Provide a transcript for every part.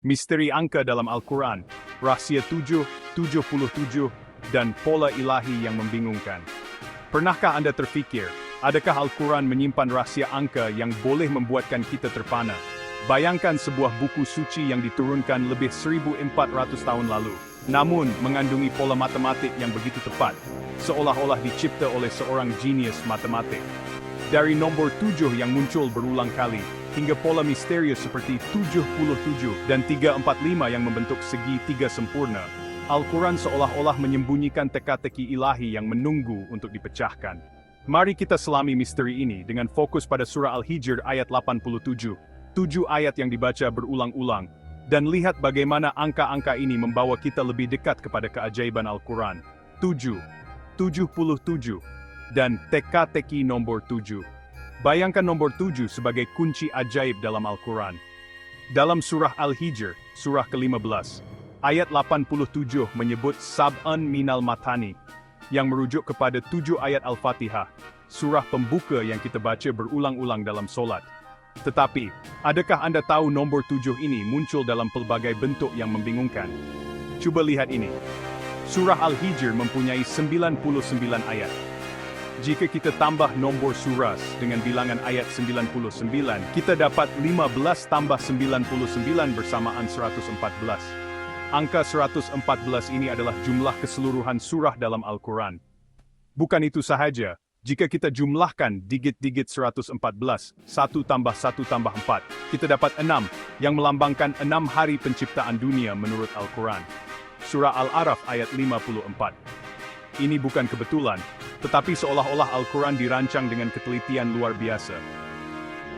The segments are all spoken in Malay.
Misteri angka dalam Al-Quran, rahasia 7, 77, dan pola ilahi yang membingungkan. Pernahkah Anda terfikir, adakah Al-Quran menyimpan rahasia angka yang boleh membuatkan kita terpana? Bayangkan sebuah buku suci yang diturunkan lebih 1400 tahun lalu, namun mengandungi pola matematik yang begitu tepat, seolah-olah dicipta oleh seorang jenius matematik. Dari nomor 7 yang muncul berulang kali, hingga pola misterius seperti 77 dan 345 yang membentuk segi tiga sempurna, Al-Quran seolah-olah menyembunyikan teka-teki ilahi yang menunggu untuk dipecahkan. Mari kita selami misteri ini dengan fokus pada surah Al-Hijr ayat 87, 7 ayat yang dibaca berulang-ulang, dan lihat bagaimana angka-angka ini membawa kita lebih dekat kepada keajaiban Al-Quran. 7, 77, dan teka-teki nomor 7. Bayangkan nomor 7 sebagai kunci ajaib dalam Al-Quran. Dalam surah Al-Hijr, surah ke-15, ayat 87 menyebut sab'an minal matani, yang merujuk kepada 7 ayat Al-Fatihah, surah pembuka yang kita baca berulang-ulang dalam solat. Tetapi, adakah Anda tahu nomor 7 ini muncul dalam pelbagai bentuk yang membingungkan? Coba lihat ini. Surah Al-Hijr mempunyai 99 ayat. Jika kita tambah nombor surah dengan bilangan ayat 99, kita dapat 15 tambah 99 bersamaan 114. Angka 114 ini adalah jumlah keseluruhan surah dalam Al-Quran. Bukan itu sahaja, jika kita jumlahkan digit-digit 114, 1 tambah 1 tambah 4, kita dapat 6, yang melambangkan 6 hari penciptaan dunia menurut Al-Quran. Surah Al-Araf ayat 54. Ini bukan kebetulan, tetapi seolah-olah Al-Quran dirancang dengan ketelitian luar biasa.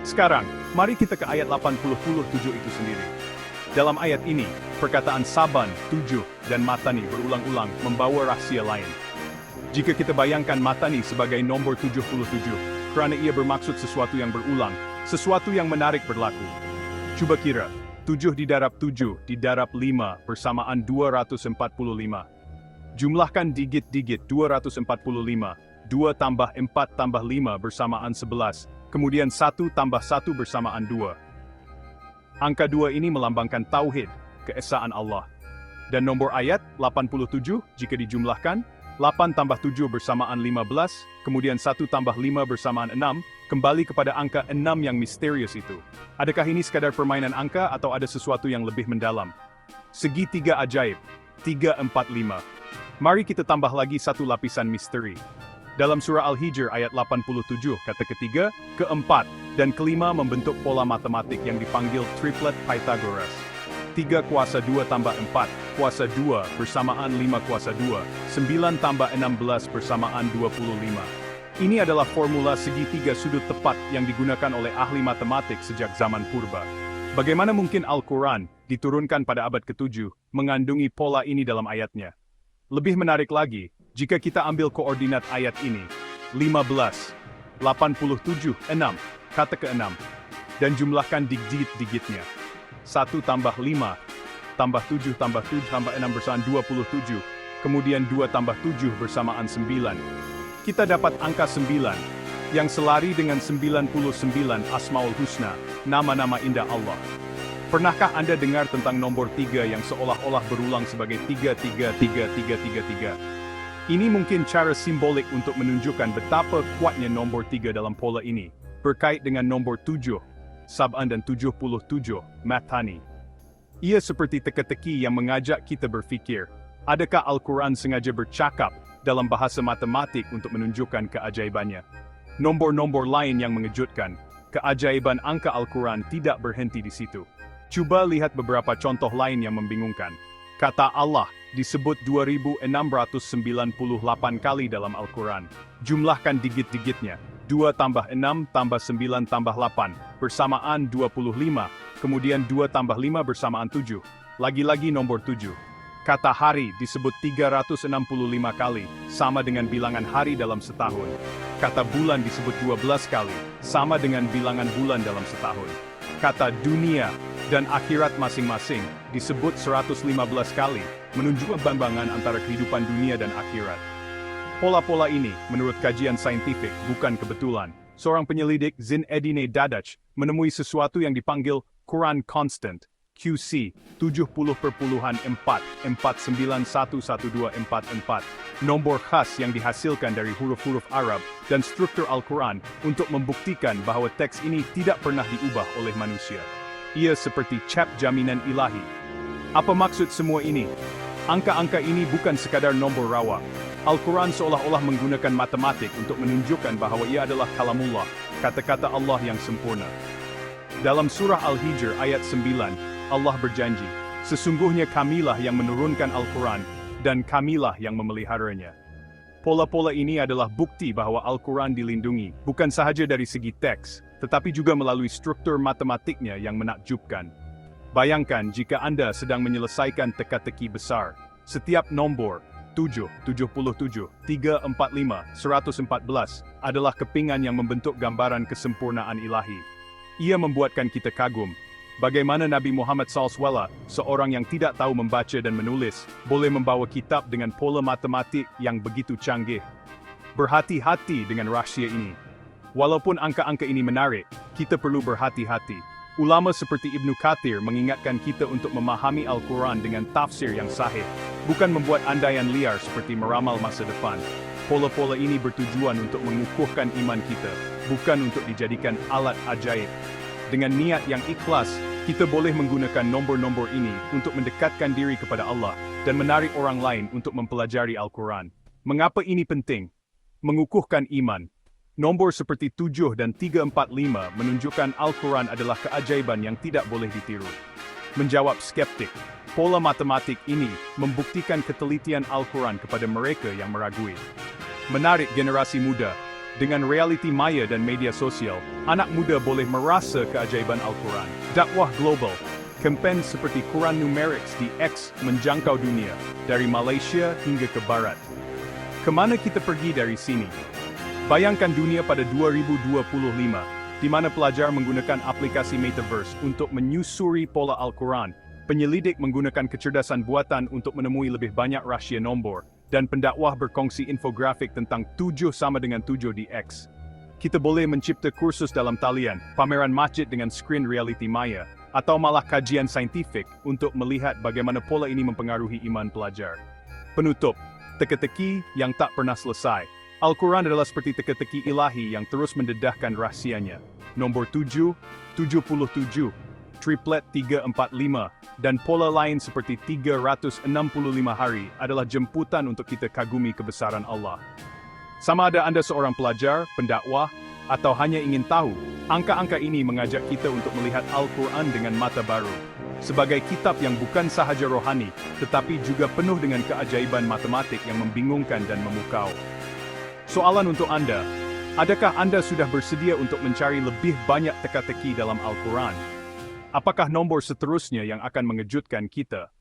Sekarang, mari kita ke ayat 87 itu sendiri. Dalam ayat ini, perkataan saban, 7, dan matani berulang-ulang membawa rahasia lain. Jika kita bayangkan matani sebagai nomor 77, kerana ia bermaksud sesuatu yang berulang, sesuatu yang menarik berlaku. Cuba kira, 7 didarab 7 didarab 5 bersamaan 245. Jumlahkan digit-digit 245, 2 tambah 4 tambah 5 bersamaan 11, kemudian 1 tambah 1 bersamaan 2. Angka 2 ini melambangkan tauhid, keesaan Allah. Dan nomor ayat, 87, jika dijumlahkan, 8 tambah 7 bersamaan 15, kemudian 1 tambah 5 bersamaan 6, kembali kepada angka 6 yang misterius itu. Adakah ini sekadar permainan angka atau ada sesuatu yang lebih mendalam? Segitiga ajaib, 345. Mari kita tambah lagi satu lapisan misteri. Dalam surah Al-Hijr ayat 87, kata ketiga, keempat, dan kelima membentuk pola matematik yang dipanggil triplet Pythagoras. 3 kuasa 2 tambah 4, kuasa 2 bersamaan 5 kuasa 2, 9 tambah 16 bersamaan 25. Ini adalah formula segitiga sudut tepat yang digunakan oleh ahli matematik sejak zaman purba. Bagaimana mungkin Al-Quran, diturunkan pada abad ke-7, mengandungi pola ini dalam ayatnya? Lebih menarik lagi, jika kita ambil koordinat ayat ini, 15, 87, 6, kata ke-6, dan jumlahkan digit-digitnya. 1 tambah 5, tambah 7 tambah 7 tambah 6 bersamaan 27, kemudian 2 tambah 7 bersamaan 9. Kita dapat angka 9, yang selari dengan 99 Asmaul Husna, nama-nama indah Allah. Pernahkah Anda dengar tentang nomor 3 yang seolah-olah berulang sebagai 33333? Ini mungkin cara simbolik untuk menunjukkan betapa kuatnya nomor 3 dalam pola ini, berkait dengan nomor 7, sab'an dan 77, matani. Ia seperti teka-teki yang mengajak kita berfikir, adakah Al-Quran sengaja bercakap dalam bahasa matematik untuk menunjukkan keajaibannya? Nombor-nombor lain yang mengejutkan, keajaiban angka Al-Quran tidak berhenti di situ. Cuba lihat beberapa contoh lain yang membingungkan. Kata Allah disebut 2698 kali dalam Al-Quran. Jumlahkan digit-digitnya. 2 tambah 6 tambah 9 tambah 8 bersamaan 25, kemudian 2 tambah 5 bersamaan 7. Lagi-lagi nomor 7. Kata hari disebut 365 kali, sama dengan bilangan hari dalam setahun. Kata bulan disebut 12 kali, sama dengan bilangan bulan dalam setahun. Kata dunia dan akhirat masing-masing disebut 115 kali, menunjukkan bambangan antara kehidupan dunia dan akhirat. Pola-pola ini, menurut kajian saintifik, bukan kebetulan. Seorang penyelidik, Zin Edine Dadach, menemui sesuatu yang dipanggil Quran Constant, QC 70.4491244, nombor khas yang dihasilkan dari huruf-huruf Arab dan struktur Al-Quran untuk membuktikan bahwa teks ini tidak pernah diubah oleh manusia. Ia seperti cap jaminan ilahi. Apa maksud semua ini? Angka-angka ini bukan sekadar nombor rawa. Al-Quran seolah-olah menggunakan matematik untuk menunjukkan bahwa ia adalah kalamullah, kata-kata Allah yang sempurna. Dalam surah Al-Hijr ayat 9, Allah berjanji, sesungguhnya kamilah yang menurunkan Al-Quran, dan kamilah yang memeliharanya. Pola-pola ini adalah bukti bahwa Al-Quran dilindungi, bukan sahaja dari segi teks, tetapi juga melalui struktur matematiknya yang menakjubkan. Bayangkan jika Anda sedang menyelesaikan teka-teki besar. Setiap nombor, 7, 77, 345, 114, adalah kepingan yang membentuk gambaran kesempurnaan ilahi. Ia membuatkan kita kagum. Bagaimana Nabi Muhammad SAW, seorang yang tidak tahu membaca dan menulis, boleh membawa kitab dengan pola matematik yang begitu canggih. Berhati-hati dengan rahasia ini. Walaupun angka-angka ini menarik, kita perlu berhati-hati. Ulama seperti Ibnu Katsir mengingatkan kita untuk memahami Al-Quran dengan tafsir yang sahih, bukan membuat andaian liar seperti meramal masa depan. Pola-pola ini bertujuan untuk mengukuhkan iman kita, bukan untuk dijadikan alat ajaib. Dengan niat yang ikhlas, kita boleh menggunakan nombor-nombor ini untuk mendekatkan diri kepada Allah dan menarik orang lain untuk mempelajari Al-Quran. Mengapa ini penting? Mengukuhkan iman. Nombor seperti 7 dan 345 menunjukkan Al-Quran adalah keajaiban yang tidak boleh ditiru. Menjawab skeptik, pola matematik ini membuktikan ketelitian Al-Quran kepada mereka yang meragui. Menarik generasi muda. Dengan realiti maya dan media sosial, anak muda boleh merasa keajaiban Al-Quran. Dakwah global. Kempen seperti Quran Numerics di X menjangkau dunia, dari Malaysia hingga ke Barat. Kemana kita pergi dari sini? Bayangkan dunia pada 2025, di mana pelajar menggunakan aplikasi Metaverse untuk menyusuri pola Al-Quran, penyelidik menggunakan kecerdasan buatan untuk menemui lebih banyak rahasia nombor, dan pendakwah berkongsi infografik tentang 7 sama dengan 7 di X. Kita boleh mencipta kursus dalam talian, pameran masjid dengan screen reality maya, atau malah kajian saintifik untuk melihat bagaimana pola ini mempengaruhi iman pelajar. Penutup, teka-teki yang tak pernah selesai. Al-Quran adalah seperti teka-teki ilahi yang terus mendedahkan rahasianya. Nombor 7, 77, triplet 345, dan pola lain seperti 365 hari adalah jemputan untuk kita kagumi kebesaran Allah. Sama ada Anda seorang pelajar, pendakwah, atau hanya ingin tahu, angka-angka ini mengajak kita untuk melihat Al-Quran dengan mata baru. Sebagai kitab yang bukan sahaja rohani, tetapi juga penuh dengan keajaiban matematik yang membingungkan dan memukau. Soalan untuk Anda, adakah Anda sudah bersedia untuk mencari lebih banyak teka-teki dalam Al-Quran? Apakah nombor seterusnya yang akan mengejutkan kita?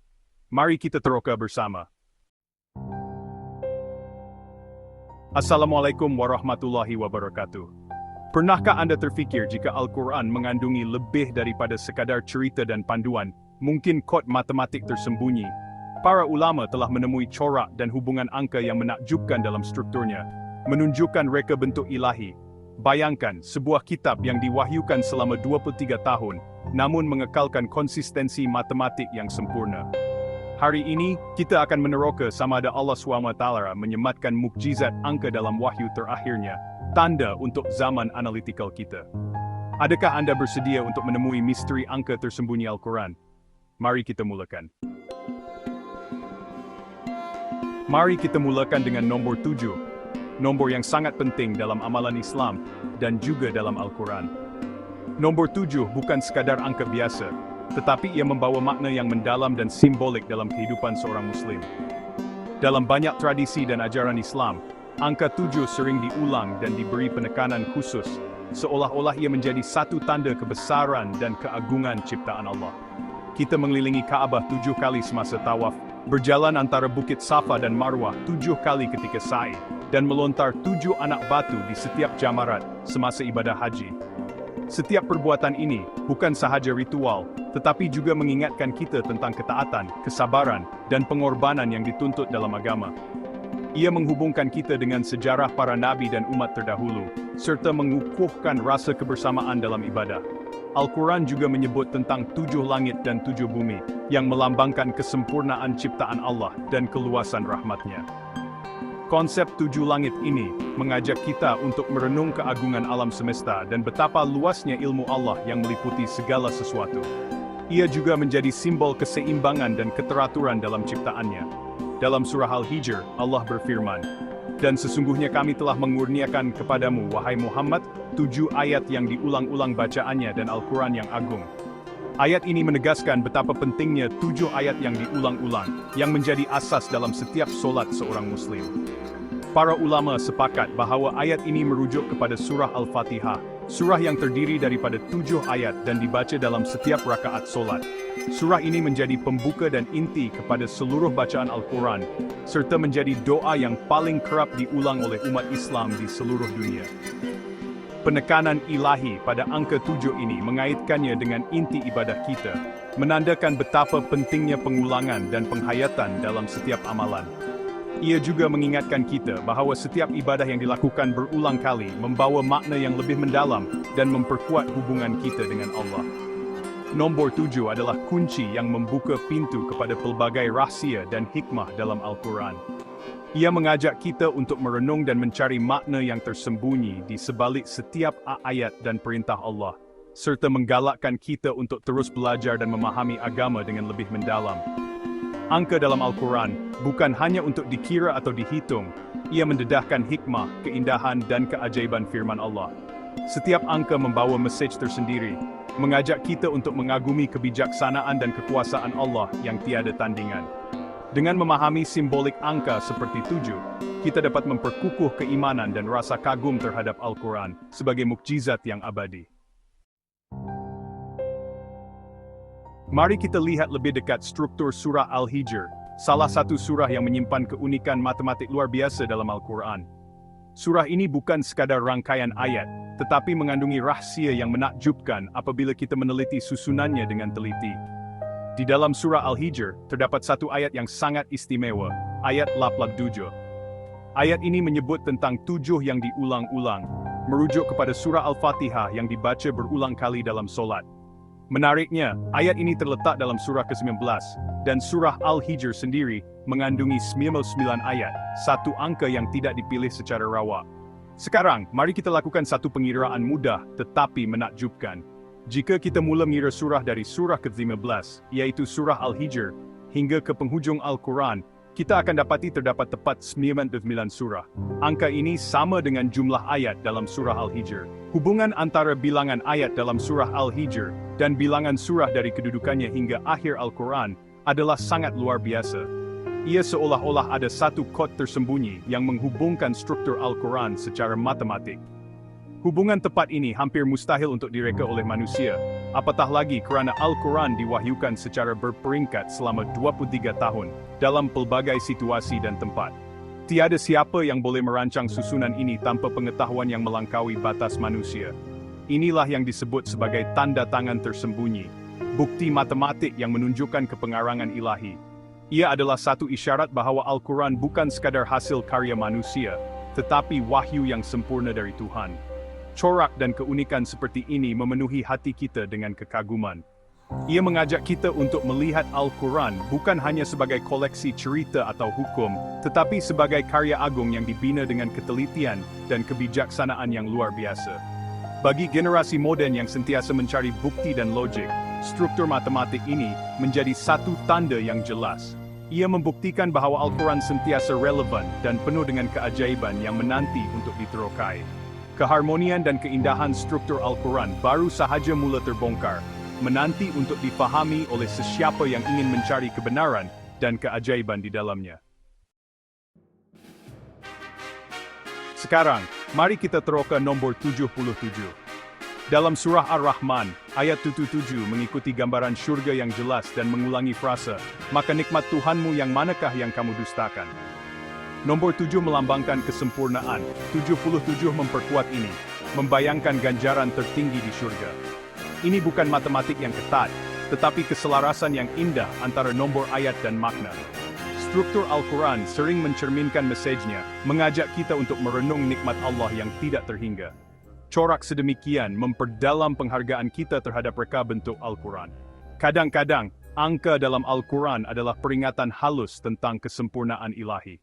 Mari kita teroka bersama. Assalamualaikum warahmatullahi wabarakatuh. Pernahkah Anda terfikir jika Al-Quran mengandungi lebih daripada sekadar cerita dan panduan, mungkin kod matematik tersembunyi? Para ulama telah menemui corak dan hubungan angka yang menakjubkan dalam strukturnya, menunjukkan reka bentuk ilahi. Bayangkan sebuah kitab yang diwahyukan selama 23 tahun, namun mengekalkan konsistensi matematik yang sempurna. Hari ini, kita akan meneroka sama ada Allah SWT menyematkan mukjizat angka dalam wahyu terakhirnya, tanda untuk zaman analitikal kita. Adakah Anda bersedia untuk menemui misteri angka tersembunyi Al-Quran? Mari kita mulakan. Mari kita mulakan dengan nombor 7. Nombor yang sangat penting dalam amalan Islam dan juga dalam Al-Quran. Nombor 7 bukan sekadar angka biasa, tetapi ia membawa makna yang mendalam dan simbolik dalam kehidupan seorang Muslim. Dalam banyak tradisi dan ajaran Islam, angka 7 sering diulang dan diberi penekanan khusus, seolah-olah ia menjadi satu tanda kebesaran dan keagungan ciptaan Allah. Kita mengelilingi Ka'bah 7 kali semasa tawaf, berjalan antara Bukit Safa dan Marwah 7 kali ketika sa'i, dan melontar 7 anak batu di setiap jamarat semasa ibadah haji. Setiap perbuatan ini bukan sahaja ritual, tetapi juga mengingatkan kita tentang ketaatan, kesabaran, dan pengorbanan yang dituntut dalam agama. Ia menghubungkan kita dengan sejarah para nabi dan umat terdahulu, serta mengukuhkan rasa kebersamaan dalam ibadah. Al-Quran juga menyebut tentang 7 langit dan 7 bumi, yang melambangkan kesempurnaan ciptaan Allah dan keluasan rahmat-Nya. Konsep 7 langit ini mengajak kita untuk merenung keagungan alam semesta dan betapa luasnya ilmu Allah yang meliputi segala sesuatu. Ia juga menjadi simbol keseimbangan dan keteraturan dalam ciptaannya. Dalam surah Al-Hijr, Allah berfirman, "Dan sesungguhnya kami telah mengurniakan kepadamu, wahai Muhammad, 7 ayat yang diulang-ulang bacaannya dan Al-Quran yang agung." Ayat ini menegaskan betapa pentingnya 7 ayat yang diulang-ulang, yang menjadi asas dalam setiap solat seorang Muslim. Para ulama sepakat bahwa ayat ini merujuk kepada surah Al-Fatihah, surah yang terdiri daripada 7 ayat dan dibaca dalam setiap rakaat solat. Surah ini menjadi pembuka dan inti kepada seluruh bacaan Al-Quran, serta menjadi doa yang paling kerap diulang oleh umat Islam di seluruh dunia. Penekanan ilahi pada angka 7 ini mengaitkannya dengan inti ibadah kita, menandakan betapa pentingnya pengulangan dan penghayatan dalam setiap amalan. Ia juga mengingatkan kita bahawa setiap ibadah yang dilakukan berulang kali membawa makna yang lebih mendalam dan memperkuat hubungan kita dengan Allah. Nombor 7 adalah kunci yang membuka pintu kepada pelbagai rahsia dan hikmah dalam Al-Quran. Ia mengajak kita untuk merenung dan mencari makna yang tersembunyi di sebalik setiap ayat dan perintah Allah, serta menggalakkan kita untuk terus belajar dan memahami agama dengan lebih mendalam. Angka dalam Al-Quran bukan hanya untuk dikira atau dihitung, ia mendedahkan hikmah, keindahan dan keajaiban firman Allah. Setiap angka membawa mesej tersendiri, mengajak kita untuk mengagumi kebijaksanaan dan kekuasaan Allah yang tiada tandingan. Dengan memahami simbolik angka seperti 7, kita dapat memperkukuh keimanan dan rasa kagum terhadap Al-Quran sebagai mukjizat yang abadi. Mari kita lihat lebih dekat struktur surah Al-Hijr, salah satu surah yang menyimpan keunikan matematik luar biasa dalam Al-Quran. Surah ini bukan sekadar rangkaian ayat, tetapi mengandungi rahsia yang menakjubkan apabila kita meneliti susunannya dengan teliti. Di dalam surah Al-Hijr, terdapat satu ayat yang sangat istimewa, ayat 87. Ayat ini menyebut tentang 7 yang diulang-ulang, merujuk kepada surah Al-Fatihah yang dibaca berulang kali dalam solat. Menariknya, ayat ini terletak dalam surah ke-19, dan surah Al-Hijr sendiri mengandungi 99 ayat, satu angka yang tidak dipilih secara rawa. Sekarang, mari kita lakukan satu pengiraan mudah tetapi menakjubkan. Jika kita mula mengira surah dari surah ke-15, yaitu surah Al-Hijr, hingga ke penghujung Al-Quran, kita akan dapati terdapat tepat 99 surah. Angka ini sama dengan jumlah ayat dalam surah Al-Hijr. Hubungan antara bilangan ayat dalam surah Al-Hijr dan bilangan surah dari kedudukannya hingga akhir Al-Quran adalah sangat luar biasa. Ia seolah-olah ada satu kod tersembunyi yang menghubungkan struktur Al-Quran secara matematik. Hubungan tepat ini hampir mustahil untuk direka oleh manusia, apatah lagi kerana Al-Quran diwahyukan secara berperingkat selama 23 tahun, dalam pelbagai situasi dan tempat. Tiada siapa yang boleh merancang susunan ini tanpa pengetahuan yang melangkaui batas manusia. Inilah yang disebut sebagai tanda tangan tersembunyi, bukti matematik yang menunjukkan kepengarangan ilahi. Ia adalah satu isyarat bahawa Al-Quran bukan sekadar hasil karya manusia, tetapi wahyu yang sempurna dari Tuhan. Corak dan keunikan seperti ini memenuhi hati kita dengan kekaguman. Ia mengajak kita untuk melihat Al-Quran bukan hanya sebagai koleksi cerita atau hukum, tetapi sebagai karya agung yang dibina dengan ketelitian dan kebijaksanaan yang luar biasa. Bagi generasi moden yang sentiasa mencari bukti dan logik, struktur matematik ini menjadi satu tanda yang jelas. Ia membuktikan bahawa Al-Quran sentiasa relevan dan penuh dengan keajaiban yang menanti untuk diterokai. Keharmonian dan keindahan struktur Al-Quran baru sahaja mula terbongkar, menanti untuk difahami oleh sesiapa yang ingin mencari kebenaran dan keajaiban di dalamnya. Sekarang, mari kita teroka nombor 77. Dalam surah Ar-Rahman, ayat 77 mengikuti gambaran syurga yang jelas dan mengulangi frasa, "Maka nikmat Tuhanmu yang manakah yang kamu dustakan?" Nombor 7 melambangkan kesempurnaan, 77 memperkuat ini, membayangkan ganjaran tertinggi di syurga. Ini bukan matematik yang ketat, tetapi keselarasan yang indah antara nombor ayat dan makna. Struktur Al-Quran sering mencerminkan mesejnya, mengajak kita untuk merenung nikmat Allah yang tidak terhingga. Corak sedemikian memperdalam penghargaan kita terhadap reka bentuk Al-Quran. Kadang-kadang, angka dalam Al-Quran adalah peringatan halus tentang kesempurnaan ilahi.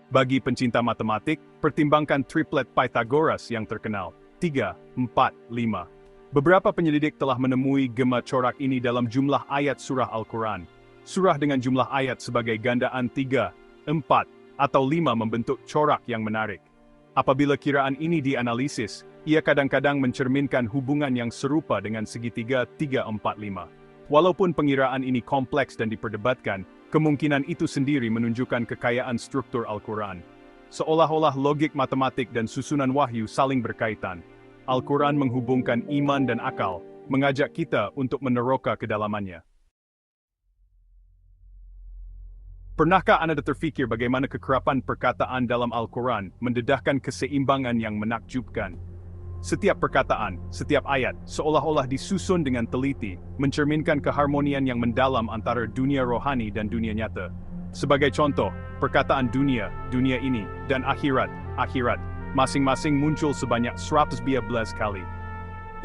Bagi pencinta matematik, pertimbangkan triplet Pythagoras yang terkenal, 3, 4, 5. Beberapa penyelidik telah menemui gema corak ini dalam jumlah ayat surah Al-Quran. Surah dengan jumlah ayat sebagai gandaan 3, 4, atau 5 membentuk corak yang menarik. Apabila kiraan ini dianalisis, ia kadang-kadang mencerminkan hubungan yang serupa dengan segitiga 3, 4, 5. Walaupun pengiraan ini kompleks dan diperdebatkan, kemungkinan itu sendiri menunjukkan kekayaan struktur Al-Quran. Seolah-olah logik matematik dan susunan wahyu saling berkaitan. Al-Quran menghubungkan iman dan akal, mengajak kita untuk meneroka kedalamannya. Pernahkah Anda terfikir bagaimana kekerapan perkataan dalam Al-Quran mendedahkan keseimbangan yang menakjubkan? Setiap perkataan, setiap ayat, seolah-olah disusun dengan teliti, mencerminkan keharmonian yang mendalam antara dunia rohani dan dunia nyata. Sebagai contoh, perkataan dunia, dunia ini, dan akhirat, akhirat, masing-masing muncul sebanyak 112 kali.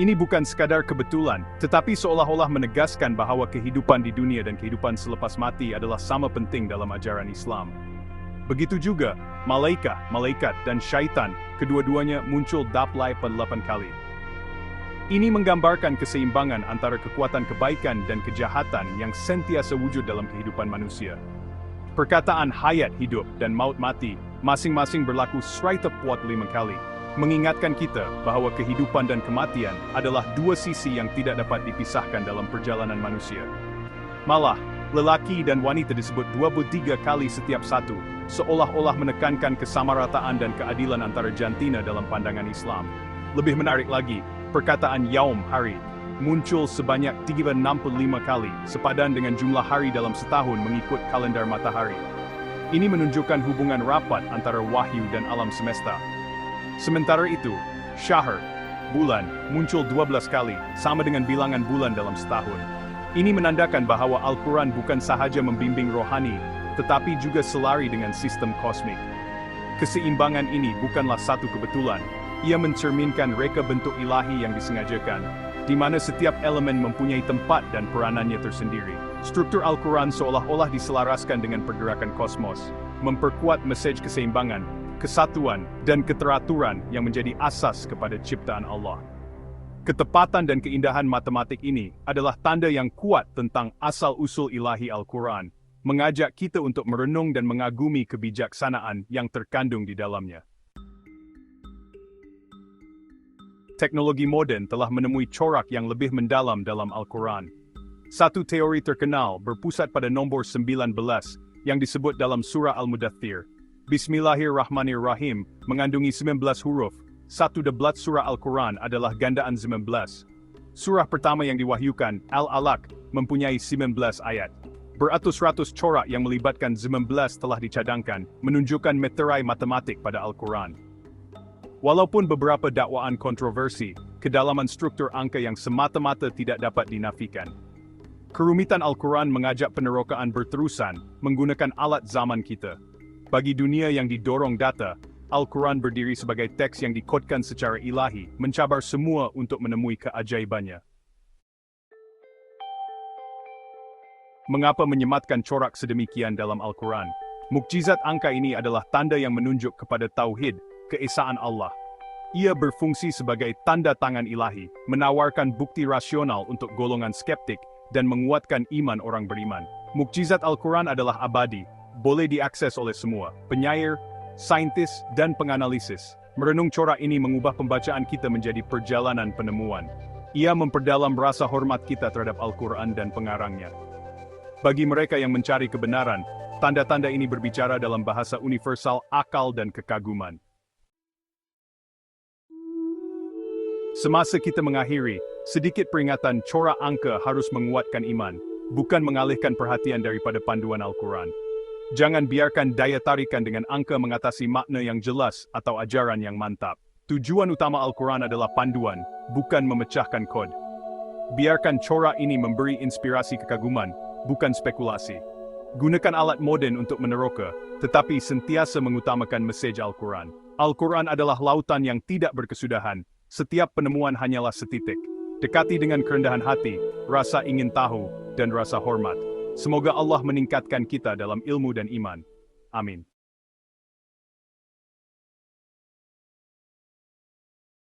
Ini bukan sekadar kebetulan, tetapi seolah-olah menegaskan bahwa kehidupan di dunia dan kehidupan selepas mati adalah sama penting dalam ajaran Islam. Begitu juga, malaikat, dan syaitan, kedua-duanya muncul 8 kali. Ini menggambarkan keseimbangan antara kekuatan kebaikan dan kejahatan yang sentiasa wujud dalam kehidupan manusia. Perkataan hayat hidup dan maut mati, masing-masing berlaku 105 kali, mengingatkan kita bahwa kehidupan dan kematian adalah dua sisi yang tidak dapat dipisahkan dalam perjalanan manusia. Malah, lelaki dan wanita disebut 23 kali setiap satu, seolah-olah menekankan kesamarataan dan keadilan antara jantina dalam pandangan Islam. Lebih menarik lagi, perkataan yaum hari muncul sebanyak 365 kali, sepadan dengan jumlah hari dalam setahun mengikut kalender matahari. Ini menunjukkan hubungan rapat antara wahyu dan alam semesta. Sementara itu, syahr, bulan, muncul 12 kali, sama dengan bilangan bulan dalam setahun. Ini menandakan bahwa Al-Quran bukan sahaja membimbing rohani, tetapi juga selari dengan sistem kosmik. Keseimbangan ini bukanlah satu kebetulan, ia mencerminkan reka bentuk ilahi yang disengajakan, di mana setiap elemen mempunyai tempat dan peranannya tersendiri. Struktur Al-Quran seolah-olah diselaraskan dengan pergerakan kosmos, memperkuat mesej keseimbangan, kesatuan, dan keteraturan yang menjadi asas kepada ciptaan Allah. Ketepatan dan keindahan matematik ini adalah tanda yang kuat tentang asal-usul ilahi Al-Quran, mengajak kita untuk merenung dan mengagumi kebijaksanaan yang terkandung di dalamnya. Teknologi moden telah menemui corak yang lebih mendalam dalam Al-Quran. Satu teori terkenal berpusat pada nombor 19 yang disebut dalam surah Al-Mudaththir. Bismillahirrahmanirrahim mengandungi 19 huruf. Satu deblat surah Al-Quran adalah gandaan 19. Surah pertama yang diwahyukan, Al-Alaq, mempunyai 19 ayat. Beratus-ratus corak yang melibatkan 19 telah dicadangkan, menunjukkan meterai matematik pada Al-Quran. Walaupun beberapa dakwaan kontroversi, kedalaman struktur angka yang semata-mata tidak dapat dinafikan. Kerumitan Al-Quran mengajak penerokaan berterusan, menggunakan alat zaman kita. Bagi dunia yang didorong data, Al-Quran berdiri sebagai teks yang dikodkan secara ilahi, mencabar semua untuk menemui keajaibannya. Mengapa menyematkan corak sedemikian dalam Al-Quran? Mukjizat angka ini adalah tanda yang menunjuk kepada tauhid, keesaan Allah. Ia berfungsi sebagai tanda tangan ilahi, menawarkan bukti rasional untuk golongan skeptik, dan menguatkan iman orang beriman. Mukjizat Al-Quran adalah abadi, boleh diakses oleh semua, penyair, saintis, dan penganalisis. Merenung corak ini mengubah pembacaan kita menjadi perjalanan penemuan. Ia memperdalam rasa hormat kita terhadap Al-Quran dan pengarangnya. Bagi mereka yang mencari kebenaran, tanda-tanda ini berbicara dalam bahasa universal akal dan kekaguman. Semasa kita mengakhiri, sedikit peringatan corak angka harus menguatkan iman, bukan mengalihkan perhatian daripada panduan Al-Quran. Jangan biarkan daya tarikan dengan angka mengatasi makna yang jelas atau ajaran yang mantap. Tujuan utama Al-Quran adalah panduan, bukan memecahkan kod. Biarkan corak ini memberi inspirasi kekaguman, bukan spekulasi. Gunakan alat moden untuk meneroka, tetapi sentiasa mengutamakan mesej Al-Quran. Al-Quran adalah lautan yang tidak berkesudahan, setiap penemuan hanyalah setitik. Dekati dengan kerendahan hati, rasa ingin tahu, dan rasa hormat. Semoga Allah meningkatkan kita dalam ilmu dan iman. Amin.